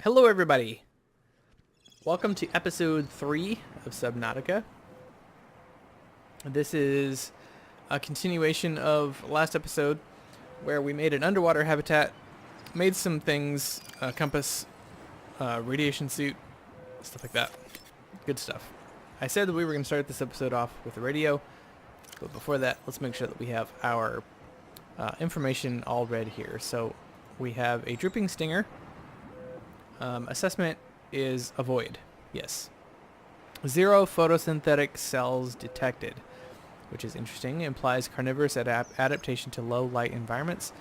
Hello everybody! Welcome to episode 3 of Subnautica. This is a continuation of last episode where we made an underwater habitat, made some things, a compass, radiation suit, stuff like that. Good stuff. I said that we were going to start this episode off with the radio, but before that, let's make sure that we have our information all read here. So we have a dripping stinger. Assessment is avoid. Yes. 0 photosynthetic cells detected, which is interesting. It implies carnivorous adaptation to low light environments.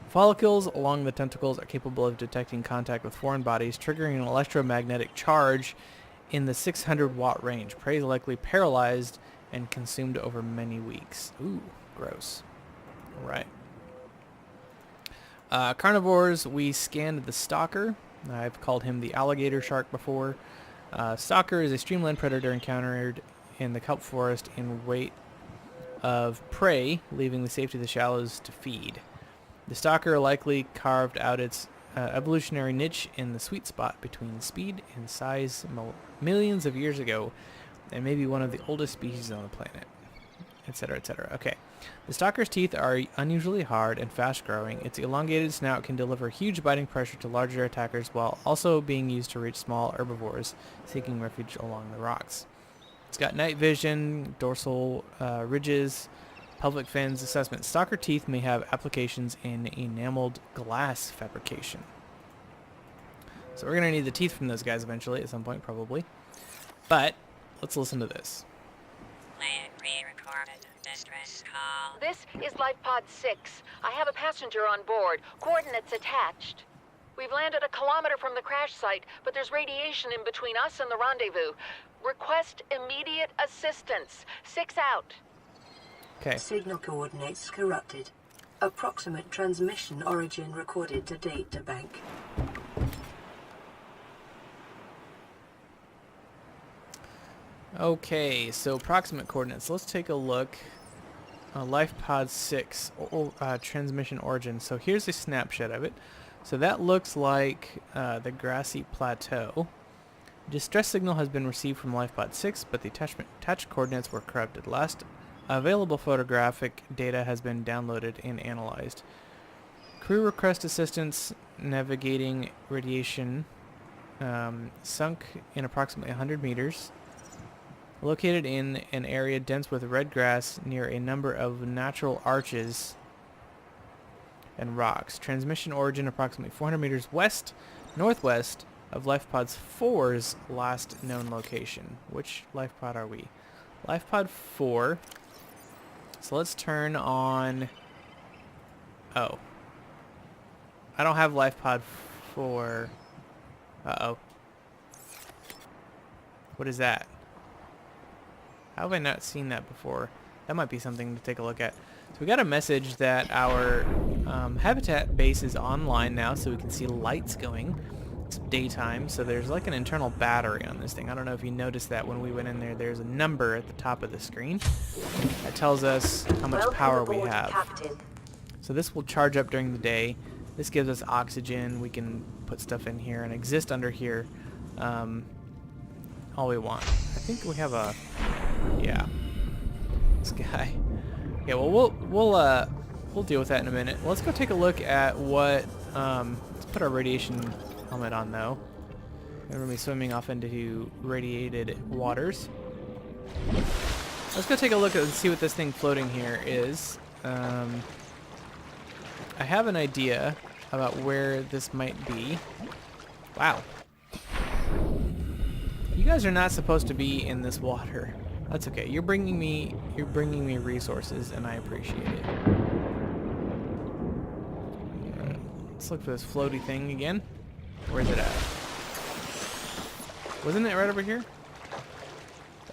Follicles along the tentacles are capable of detecting contact with foreign bodies, triggering an electromagnetic charge in the 600 watt range. Prey is likely paralyzed and consumed over many weeks. Ooh, gross. All right. Carnivores, we scanned the stalker. I've called him the alligator shark before. Stalker is a streamlined predator encountered in the kelp forest in wait of prey, leaving the safety of the shallows to feed. The stalker likely carved out its evolutionary niche in the sweet spot between speed and size millions of years ago, and may be one of the oldest species on the planet, etc., etc. Okay. The stalker's teeth are unusually hard and fast-growing. Its elongated snout can deliver huge biting pressure to larger attackers while also being used to reach small herbivores seeking refuge along the rocks. It's got night vision, dorsal ridges, pelvic fins. Assessment. Stalker teeth may have applications in enameled glass fabrication. So we're going to need the teeth from those guys eventually at some point, probably. But let's listen to this. This is Life Pod 6. I have a passenger on board. Coordinates attached. We've landed a kilometer from the crash site, but there's radiation in between us and the rendezvous. Request immediate assistance. 6 out. Okay. Signal coordinates corrupted. Approximate transmission origin recorded to data bank. Okay, so approximate coordinates. Let's take a look. Life Pod 6, transmission origin. So here's a snapshot of it. So that looks like the grassy plateau. Distress signal has been received from Life Pod 6, but the attached coordinates were corrupted. Last available photographic data has been downloaded and analyzed. Crew request assistance navigating radiation sunk in approximately 100 meters. Located in an area dense with red grass near a number of natural arches and rocks. Transmission origin approximately 400 meters northwest of Life Pod's 4's last known location. Which Life Pod are we? Life Pod 4. So let's turn on... Oh. I don't have Life Pod 4. Uh-oh. What is that? How have I not seen that before? That might be something to take a look at. So we got a message that our habitat base is online now, so we can see lights going. It's daytime, so there's like an internal battery on this thing. I don't know if you noticed that when we went in there. There's a number at the top of the screen that tells us how much power we have. Captain. So this will charge up during the day. This gives us oxygen. We can put stuff in here and exist under here all we want. I think we have a... Yeah, this guy. Yeah, well, we'll deal with that in a minute. Let's go take a look at what. Let's put our radiation helmet on though. We're gonna be swimming off into radiated waters. Let's go take a look at and see what this thing floating here is. I have an idea about where this might be. Wow. You guys are not supposed to be in this water. That's okay. You're bringing me resources, and I appreciate it. Alright, let's look for this floaty thing again. Where's it at? Wasn't it right over here?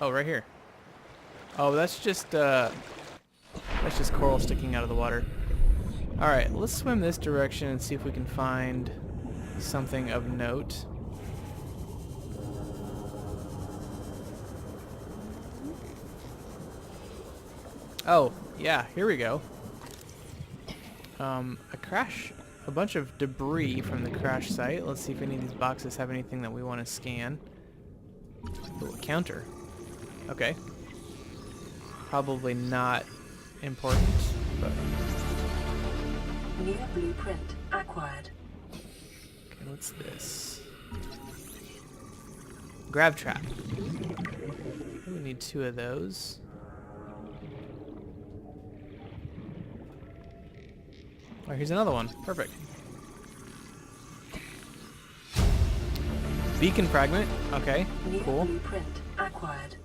Oh, right here. Oh, that's just coral sticking out of the water. All right, let's swim this direction and see if we can find something of note. Oh, yeah, here we go. A crash a bunch of debris from the crash site. Let's see if any of these boxes have anything that we want to scan. Ooh, a counter. Okay. Probably not important, but... New blueprint acquired. Okay, what's this? Grab trap. We need 2 of those. Oh, here's another one. Perfect. Beacon fragment. Okay, New cool. blueprint acquired.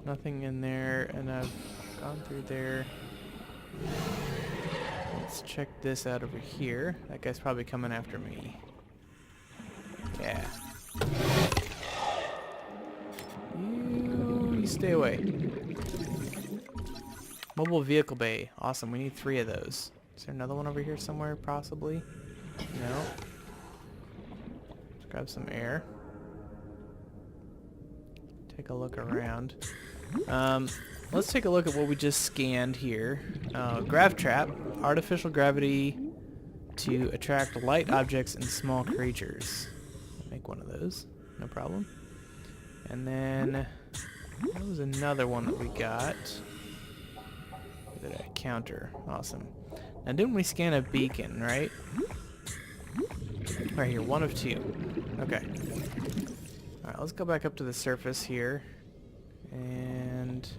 Nothing in there, and I've gone through there. Let's check this out over here. That guy's probably coming after me. Yeah. You stay away. Mobile vehicle bay. Awesome. We need 3 of those. Is there another one over here somewhere, possibly? No. Let's grab some air. Take a look around. Let's take a look at what we just scanned here. Grav trap. Artificial gravity to attract light objects and small creatures. Make one of those. No problem. And then... there was another one that we got. Look at that counter. Awesome. Now didn't we scan a beacon, right? Right here, 1 of 2. Okay. Alright, let's go back up to the surface here. And...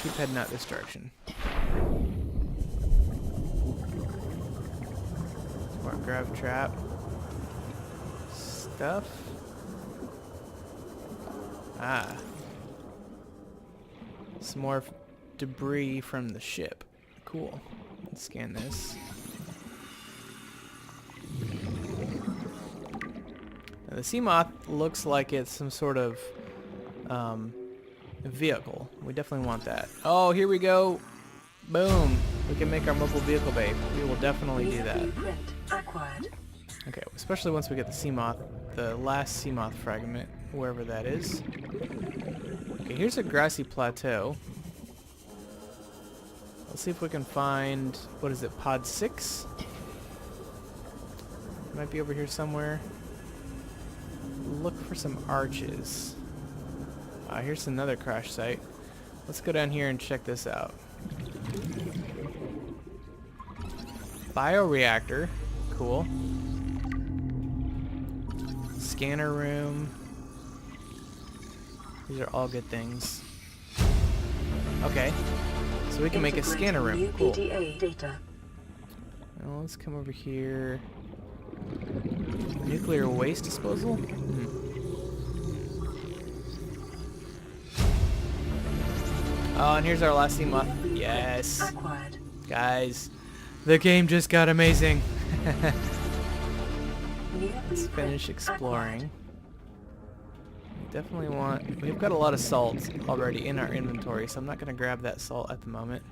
keep heading out this direction. More grav trap stuff. Ah. Some more debris from the ship. Cool. Let's scan this. Now the Seamoth looks like it's some sort of vehicle. We definitely want that. Oh, here we go. Boom. We can make our mobile vehicle bay. We will definitely do that. Acquired. Okay, especially once we get the Seamoth, the last Seamoth fragment, wherever that is. Okay, here's a grassy plateau. Let's see if we can find, what is it, pod 6? Might be over here somewhere. Look for some arches. Here's another crash site. Let's go down here and check this out. Bioreactor. Cool. Scanner room. These are all good things. Okay. So we can make a scanner room. Cool. Data. Now let's come over here. Nuclear waste disposal? Oh, and here's our last Seamoth. Yes. Acquired. Guys, the game just got amazing. Let's finish exploring. We definitely want... we've got a lot of salt already in our inventory, so I'm not going to grab that salt at the moment.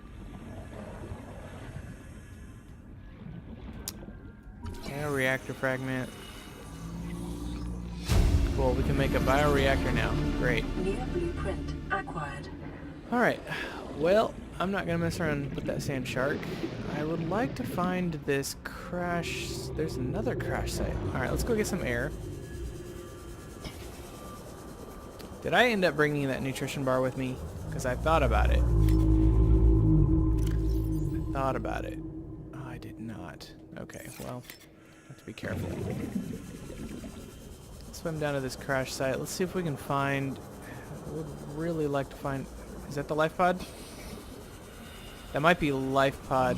Bioreactor fragment. Cool, we can make a bioreactor now. Great. New blueprint acquired. Alright, well, I'm not going to mess around with that sand shark. I would like to find this crash... there's another crash site. Alright, let's go get some air. Did I end up bringing that nutrition bar with me? Because I thought about it. Oh, I did not. Okay, well, have to be careful. Let's swim down to this crash site. Let's see if we can find... I would really like to find... is that the life pod? That might be life pod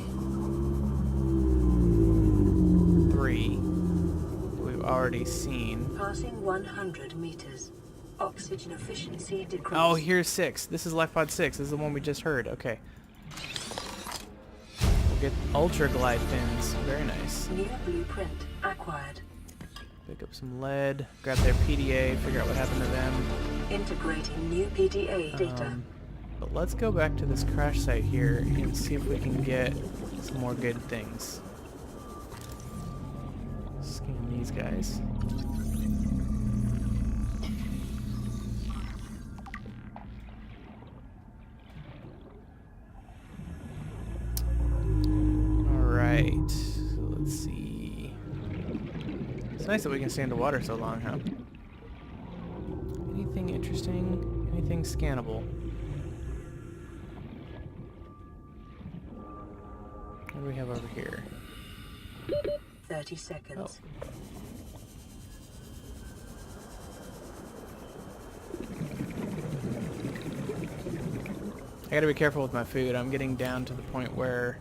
3. We've already seen. Passing 100 meters. Oxygen efficiency decreased. Oh, here's 6. This is life pod 6. This is the one we just heard. Okay. We'll get ultra glide fins. Very nice. New blueprint acquired. Pick up some lead. Grab their PDA. Figure out what happened to them. Integrating new PDA data. But let's go back to this crash site here and see if we can get some more good things. Scan these guys. It's nice that we can stay underwater so long, huh? Anything interesting? Anything scannable? What do we have over here? 30 seconds. Oh. I gotta be careful with my food. I'm getting down to the point where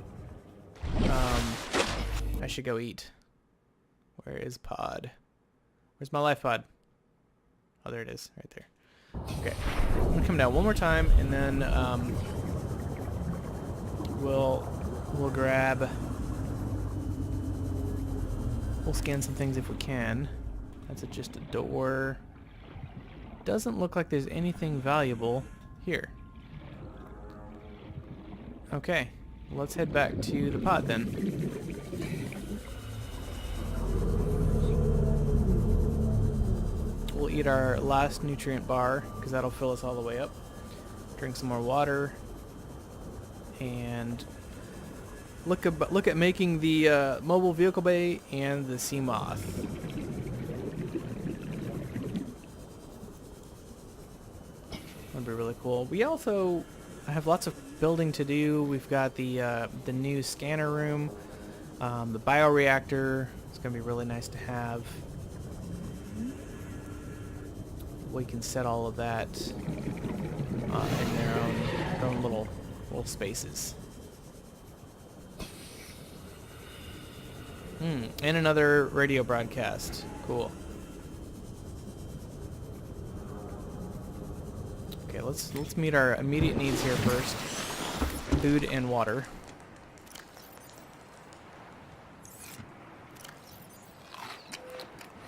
I should go eat. Where is pod? Where's my life pod? Oh, there it is, right there. Okay, I'm gonna come down one more time, and then we'll grab. We'll scan some things if we can. That's just a door. Doesn't look like there's anything valuable here. Okay, let's head back to the pod then. We'll eat our last nutrient bar, because that'll fill us all the way up. Drink some more water. And look at making the mobile vehicle bay and the sea moth. That'd be really cool. We also have lots of building to do. We've got the new scanner room, the bioreactor. It's gonna be really nice to have. We can set all of that in their own little spaces. And another radio broadcast. Cool. Okay, let's meet our immediate needs here first. Food and water.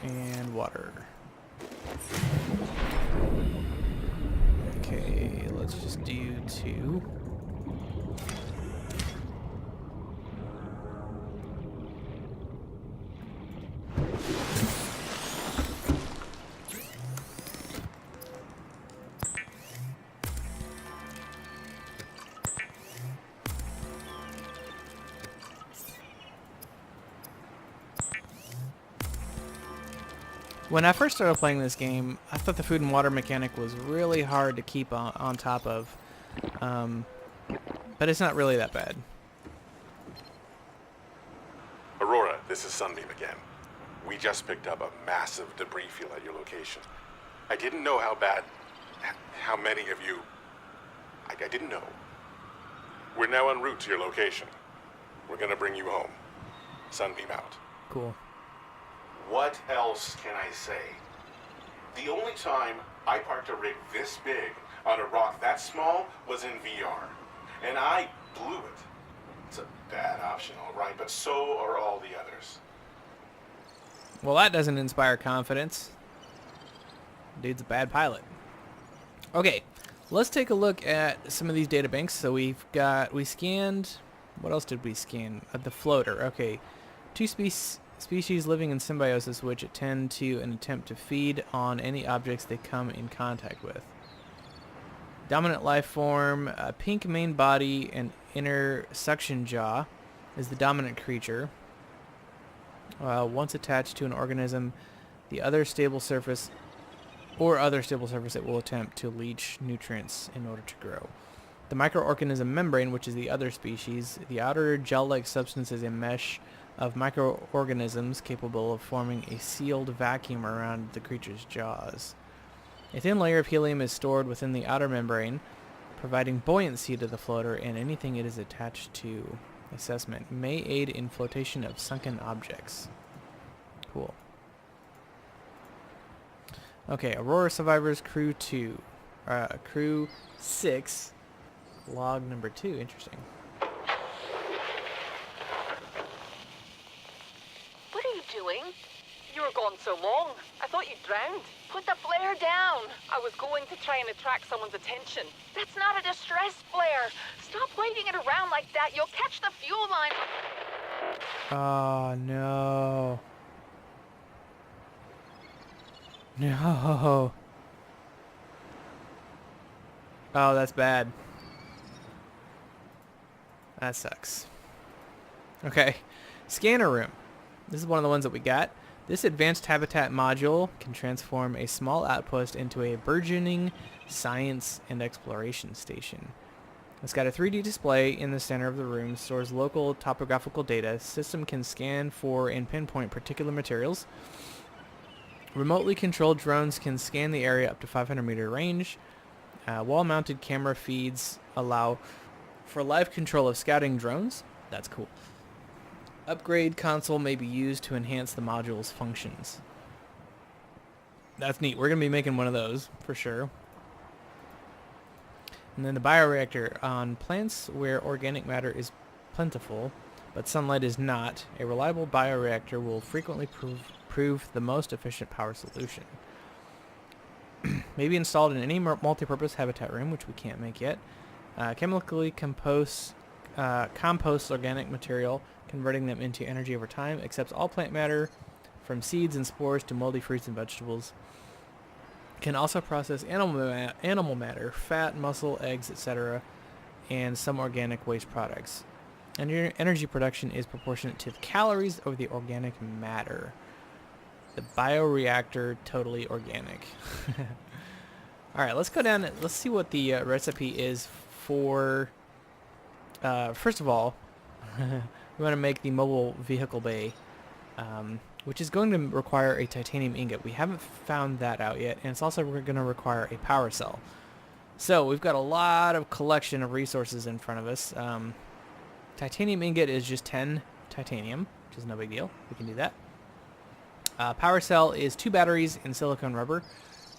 And water. Okay, let's just do 2. When I first started playing this game, I thought the food and water mechanic was really hard to keep on top of. But it's not really that bad. Aurora, this is Sunbeam again. We just picked up a massive debris field at your location. I didn't know how many of you... I didn't know. We're now en route to your location. We're gonna bring you home. Sunbeam out. Cool. What else can I say? The only time I parked a rig this big on a rock that small was in VR. And I blew it. It's a bad option, all right, but so are all the others. Well, that doesn't inspire confidence. Dude's a bad pilot. Okay, let's take a look at some of these data banks. So we scanned, what else did we scan? The floater, okay. 2 species living in symbiosis which attend to and attempt to feed on any objects they come in contact with. Dominant life form, pink main body and inner suction jaw is the dominant creature. Once attached to an organism, the other stable surface it will attempt to leach nutrients in order to grow. The microorganism membrane, which is the other species, the outer gel-like substance is a mesh of microorganisms capable of forming a sealed vacuum around the creature's jaws. A thin layer of helium is stored within the outer membrane, providing buoyancy to the floater and anything it is attached to. Assessment may aid in flotation of sunken objects. Cool. Okay, Aurora Survivors Crew 2. Crew 6. Log number 2. Interesting. What are you doing? You were gone so long. I thought you drowned. Put the flare down. I was going to try and attract someone's attention. That's not a distress flare. Stop waving it around like that. You'll catch the fuel line. Oh, no. No. Oh, that's bad. That sucks. Okay. Scanner room. This is one of the ones that we got. This advanced habitat module can transform a small outpost into a burgeoning science and exploration station. It's got a 3D display in the center of the room, stores local topographical data. System can scan for and pinpoint particular materials. Remotely controlled drones can scan the area up to 500-meter range. Wall-mounted camera feeds allow for live control of scouting drones. That's cool. Upgrade console may be used to enhance the module's functions. That's neat. We're going to be making one of those for sure. And then the bioreactor. On plants where organic matter is plentiful, but sunlight is not, a reliable bioreactor will frequently prove the most efficient power solution. May be installed in any multi-purpose habitat room, which we can't make yet. Chemically compost organic material, converting them into energy over time. Accepts all plant matter, from seeds and spores to moldy fruits and vegetables. Can also process animal matter, fat, muscle, eggs, etc., and some organic waste products. And your energy production is proportionate to the calories of the organic matter. The bioreactor, totally organic. Alright, let's go down and let's see what the recipe is for... first of all, we want to make the mobile vehicle bay, which is going to require a titanium ingot. We haven't found that out yet, and it's also going to require a power cell. So we've got a lot of collection of resources in front of us. Titanium ingot is just 10 titanium, which is no big deal. We can do that. Power cell is 2 batteries and silicone rubber.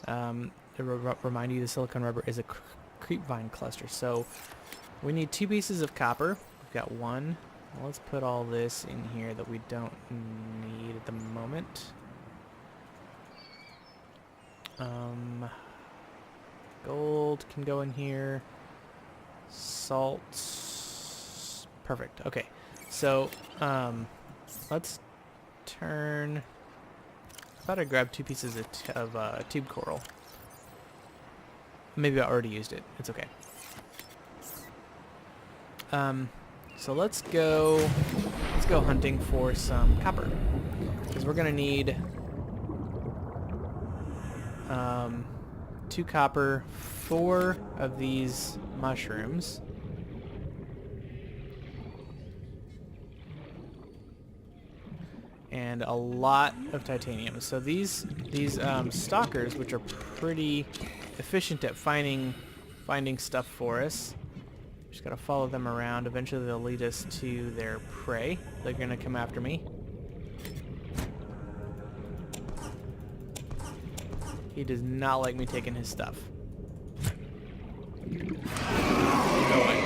To remind you, the silicone rubber is a creepvine cluster. So we need 2 pieces of copper. We've got 1. Well, let's put all this in here that we don't need at the moment. Gold can go in here. Salt. Perfect. Okay. So, let's turn... I thought I grabbed 2 pieces of tube coral. Maybe I already used it. It's okay. So let's go hunting for some copper, because we're gonna need 2 copper, 4 of these mushrooms, and a lot of titanium. So these stalkers, which are pretty efficient at finding stuff for us. Just gotta follow them around. Eventually they'll lead us to their prey. They're gonna come after me. He does not like me taking his stuff. No way.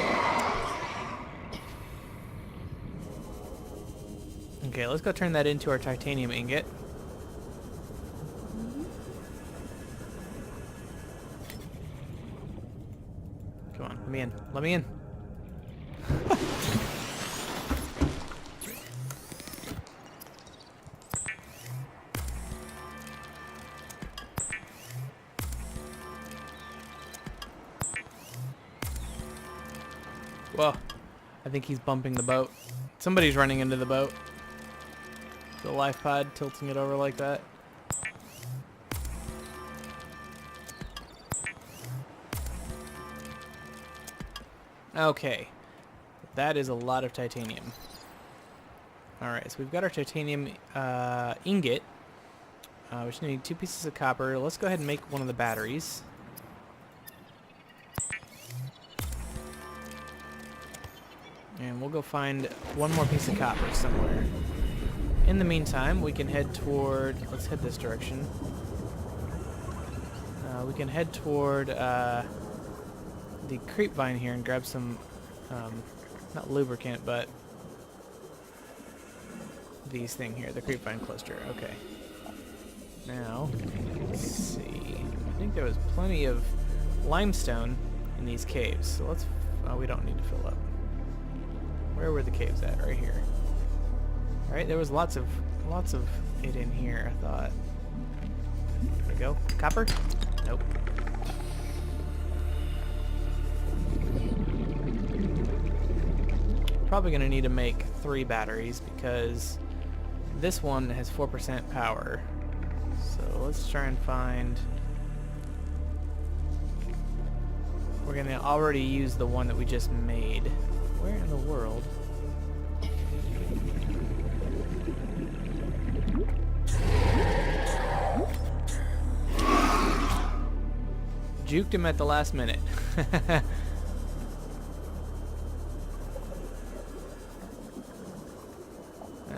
Okay, let's go turn that into our titanium ingot. Come on, let me in. Let me in. Whoa, I think he's bumping the boat. Somebody's running into the boat. The life pod tilting it over like that. Okay, that is a lot of titanium. Alright, so we've got our titanium ingot. We just need 2 pieces of copper. Let's go ahead and make one of the batteries. And we'll go find 1 more piece of copper somewhere. In the meantime, we can head toward... Let's head this direction. We can head toward the creepvine here and grab some... not lubricant, but... these thing here, the creepvine cluster. Okay. Now, let's see. I think there was plenty of limestone in these caves, so let's... Oh, we don't need to fill up. Where were the caves at? Right here. Alright, there was lots of it in here, I thought. There we go. Copper? Nope. Probably gonna need to make 3 batteries because this one has 4% power. So let's try and find... We're going to already use the one that we just made. Where in the world? Juked him at the last minute.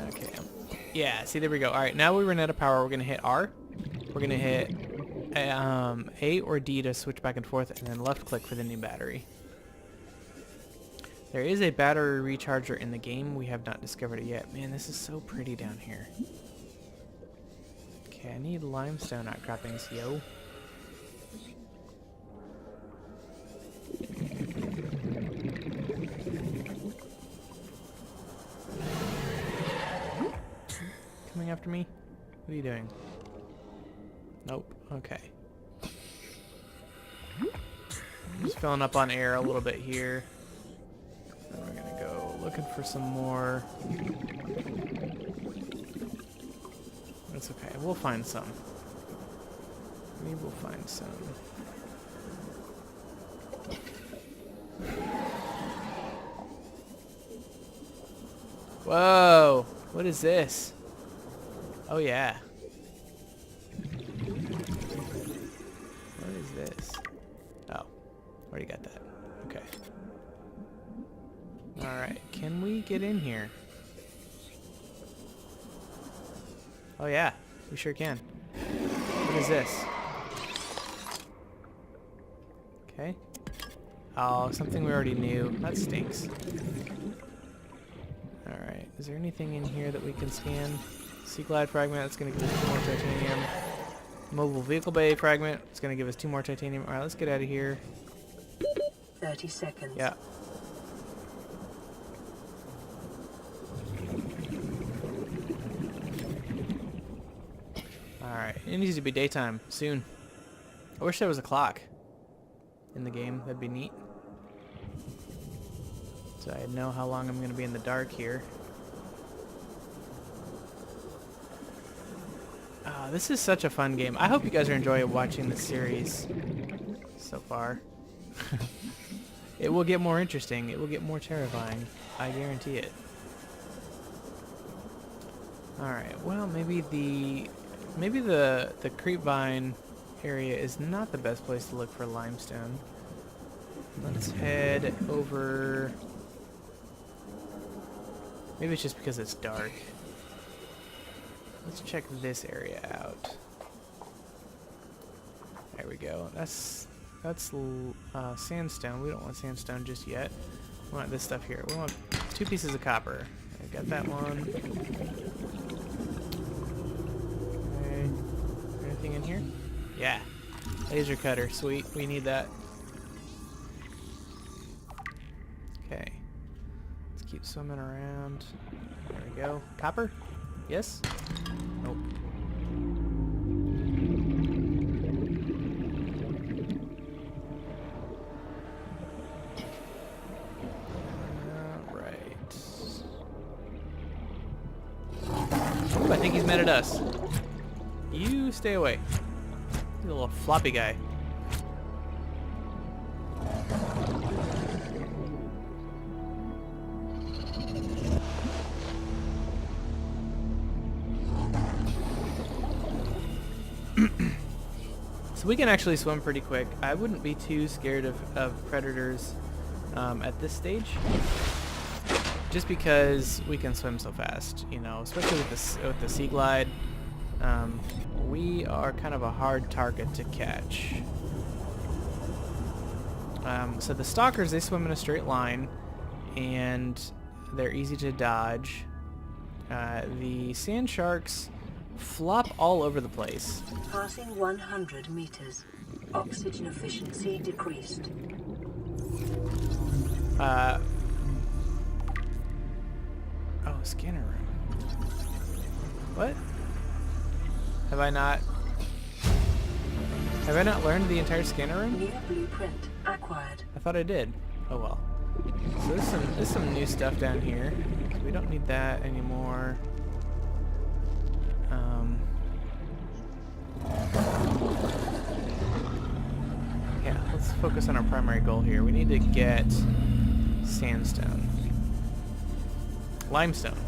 Okay. Yeah, see, there we go. Alright, now we run out of power. We're going to hit R. We're going to hit A or D to switch back and forth, and then left click for the new battery. There is a battery recharger in the game. We have not discovered it yet. Man, this is so pretty down here. Okay, I need limestone outcroppings, yo. Coming after me? What are you doing? Nope. Okay. Just filling up on air a little bit here. And we're gonna go looking for some more. That's okay. We'll find some. We will find some. Whoa! What is this? Oh yeah. What is this? Oh, already got that. Okay. Alright, can we get in here? Oh yeah, we sure can. What is this? Okay. Oh, something we already knew. That stinks. Alright, is there anything in here that we can scan? Sea glide fragment, that's going to give us 2 more titanium. Mobile vehicle bay fragment, it's going to give us 2 more titanium. Alright, let's get out of here. 30 seconds. Yeah. Alright, it needs to be daytime soon. I wish there was a clock in the game. That'd be neat. So I know how long I'm going to be in the dark here. This is such a fun game. I hope you guys are enjoying watching the series so far. It will get more interesting. It will get more terrifying. I guarantee it. Alright, well maybe the creepvine area is not the best place to look for limestone. Let's head over. Maybe it's just because it's dark. Let's check this area out. There we go. That's sandstone. We don't want sandstone just yet. We want this stuff here. We want 2 pieces of copper. I got that one. Okay. Anything in here? Yeah. Laser cutter. Sweet. We need that. Okay. Let's keep swimming around. There we go. Copper? Yes? Nope. Alright. Ooh, I think he's mad at us. You stay away. He's a little floppy guy. So we can actually swim pretty quick. I wouldn't be too scared of predators at this stage, just because we can swim so fast, you know, especially with the sea glide. We are kind of a hard target to catch. So the stalkers, they swim in a straight line, and they're easy to dodge. The sand sharks flop all over the place. Passing 100 meters. Oxygen efficiency decreased. Oh, scanner room. What? Have I not learned the entire scanner room? New blueprint acquired. I thought I did. Oh well. So there's some new stuff down here. We don't need that anymore. Yeah, let's focus on our primary goal here. We need to get sandstone. Limestone.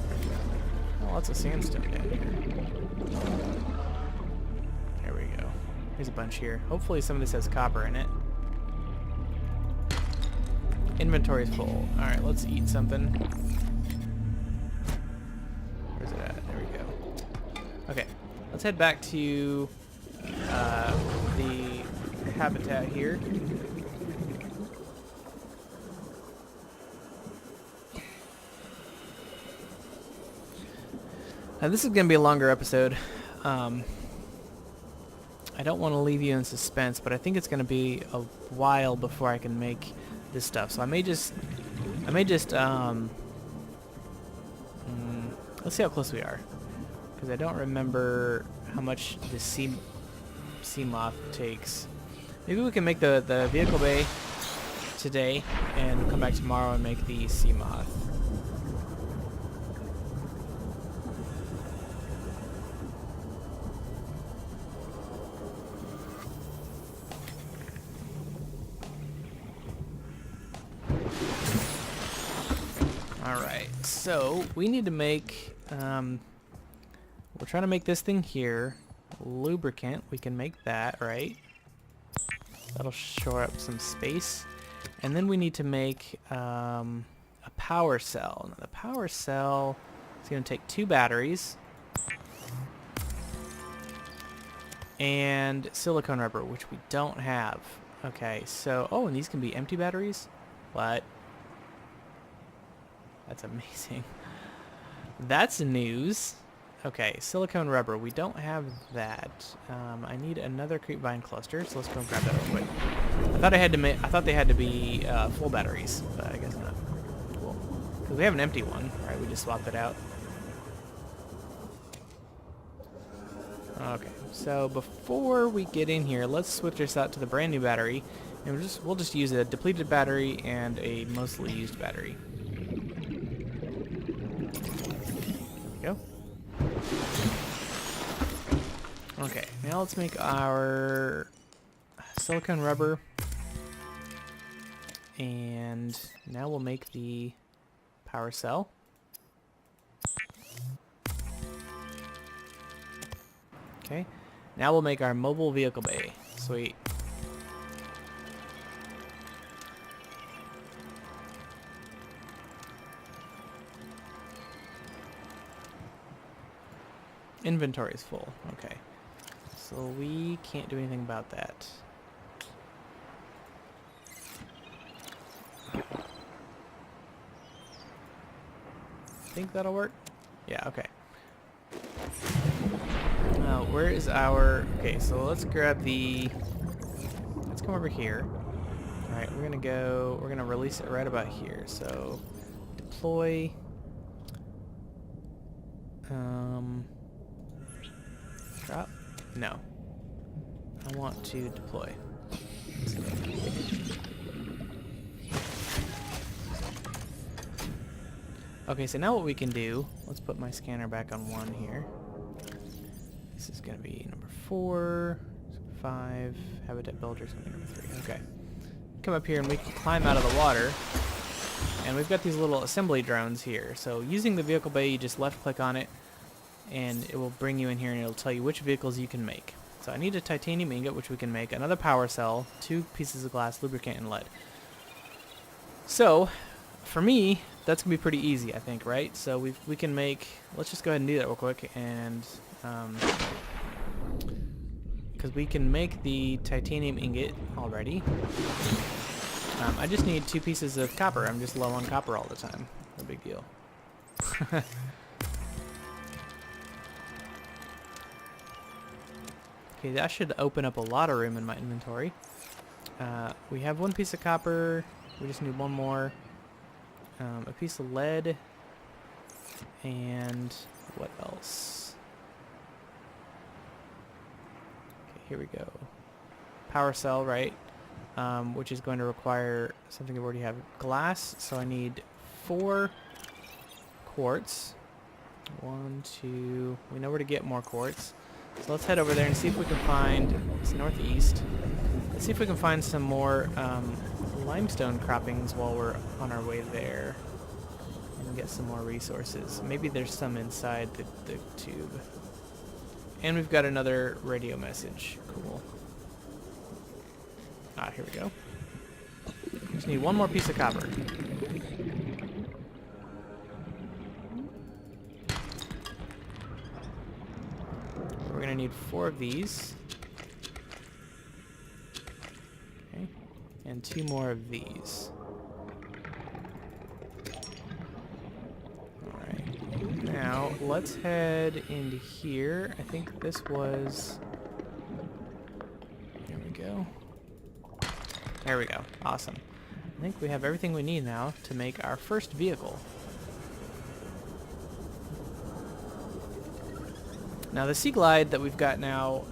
Oh, lots of sandstone down here. There we go. There's a bunch here. Hopefully some of this has copper in it. Inventory's full. Alright, let's eat something. Where's it at? There we go. Okay, let's head back to the habitat here. Now this is going to be a longer episode. I don't want to leave you in suspense, but I think it's going to be a while before I can make this stuff. So I may just let's see how close we are, because I don't remember how much the sea moth takes. Maybe we can make the vehicle bay today and come back tomorrow and make the sea moth. Alright, so we need to make, we're trying to make this thing here, lubricant. We can make that, right? That'll shore up some space. And then we need to make a power cell. Now, the power cell is going to take 2 batteries and silicone rubber, which we don't have. Okay, so, oh, and these can be empty batteries? What? That's amazing. That's news. Okay, silicone rubber. We don't have that. I need another creepvine cluster, so let's go and grab that real quick. I thought they had to be full batteries, but I guess not. Cool. Because we have an empty one, right? We just swapped it out. Okay, so before we get in here, let's switch this out to the brand new battery, and we'll just use a depleted battery and a mostly used battery. Go. Okay, now let's make our silicone rubber, and now we'll make the power cell. Okay, now we'll make our mobile vehicle bay. Sweet. Inventory is full. Okay. So we can't do anything about that. Think that'll work? Yeah, okay. Where is our... Okay, so let's grab the... Let's come over here. Alright, we're gonna release it right about here. So, deploy... Drop? No. I want to deploy. Okay, so now what we can do, let's put my scanner back on 1 here. This is going to be number 4, 5, habitat builder, something number 3. Okay. Come up here and we can climb out of the water. And we've got these little assembly drones here. So using the vehicle bay, you just left click on it, and it will bring you in here and it'll tell you which vehicles you can make. So I need a titanium ingot, which we can make, another power cell, 2 pieces of glass, lubricant, and lead. So, for me, that's going to be pretty easy, I think, right? So we can make, let's just go ahead and do that real quick, and, because we can make the titanium ingot already. I just need 2 pieces of copper. I'm just low on copper all the time. No big deal. Okay, that should open up a lot of room in my inventory. We have 1 piece of copper. We just need 1 more. A piece of lead. And what else? Okay, here we go. Power cell, right? Which is going to require something we already have. Glass, so I need 4 quartz. 1, 2... We know where to get more quartz. So let's head over there and see if we can find, it's northeast. Let's see if we can find some more limestone croppings while we're on our way there. And get some more resources. Maybe there's some inside the tube. And we've got another radio message. Cool. Ah, here we go. Just need one more piece of copper. We're gonna need 4 of these. Okay. And 2 more of these. Alright. Now, let's head into here. I think this was... There we go. There we go. Awesome. I think we have everything we need now to make our first vehicle. Now the Sea Glide that we've got now,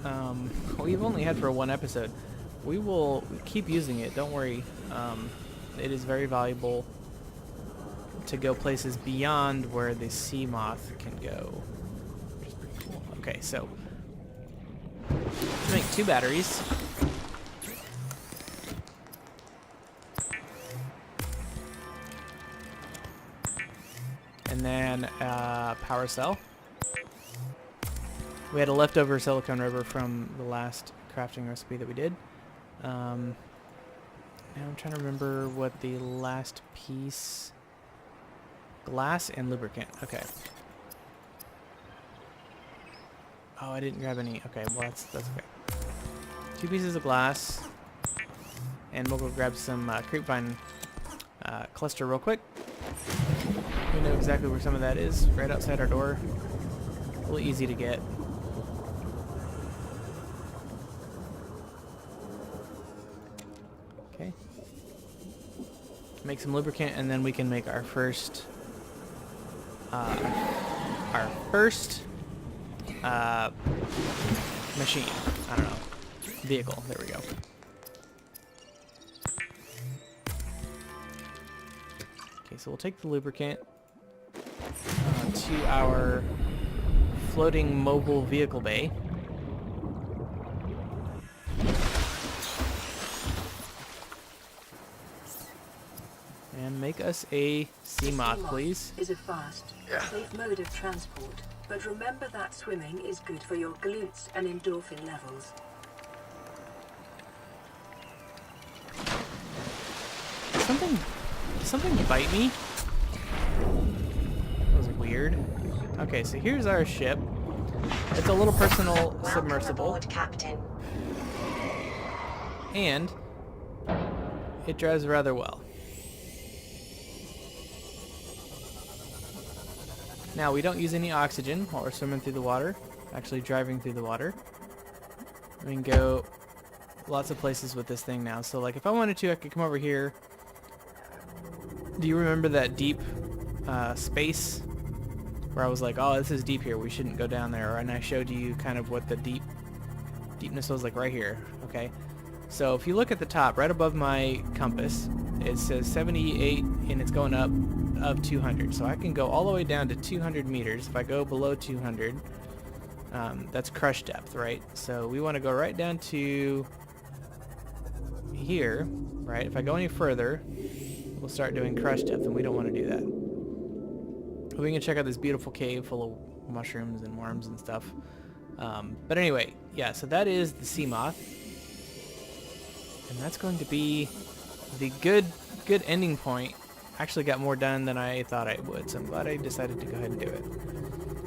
we've only had for 1 episode. We will keep using it, don't worry. It is very valuable to go places beyond where the sea moth can go. Which is pretty cool. Okay, so let's make 2 batteries. And then power cell. We had a leftover silicone rubber from the last crafting recipe that we did. Now I'm trying to remember what the last piece... Glass and lubricant. Okay. Oh, I didn't grab any. Okay, well that's okay. 2 pieces of glass. And we'll go grab some creepvine cluster real quick. We know exactly where some of that is. Right outside our door. A little easy to get. Okay. Make some lubricant and then we can make our first machine. I don't know. Vehicle. There we go. Okay, so we'll take the lubricant to our floating mobile vehicle bay. And make us a sea moth, please. Is a fast, safe mode of transport, but remember that swimming is good for your glutes and endorphin levels. Something bite me? That was weird. Okay, so here's our ship. It's a little personal submersible. Aboard, Captain. And it drives rather well. Now, we don't use any oxygen while we're swimming through the water, actually driving through the water. We can go lots of places with this thing now. So, like, if I wanted to, I could come over here. Do you remember that deep space where I was like, oh, this is deep here, we shouldn't go down there? And I showed you kind of what the deepness was like right here, okay? So if you look at the top, right above my compass, it says 78 and it's going up of 200. So I can go all the way down to 200 meters. If I go below 200, that's crush depth, right? So we want to go right down to here, right? If I go any further, we'll start doing crush depth, and we don't want to do that. We can check out this beautiful cave full of mushrooms and worms and stuff. But anyway, yeah, so that is the sea moth. And that's going to be the good ending point. Actually got more done than I thought I would, so I'm glad I decided to go ahead and do it.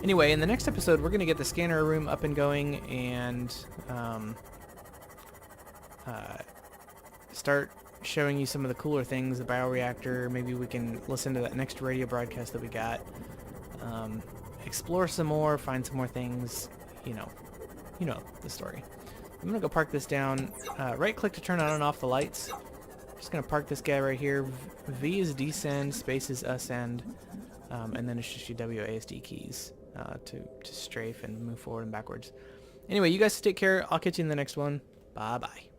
Anyway, in the next episode, we're going to get the scanner room up and going and start showing you some of the cooler things, the bioreactor. Maybe we can listen to that next radio broadcast that we got. Explore some more, find some more things. You know the story. I'm gonna go park this down. Right click to turn on and off the lights. Just gonna park this guy right here. V is descend, space is ascend, and then it's just your WASD keys to strafe and move forward and backwards. Anyway, you guys take care. I'll catch you in the next one. Bye bye.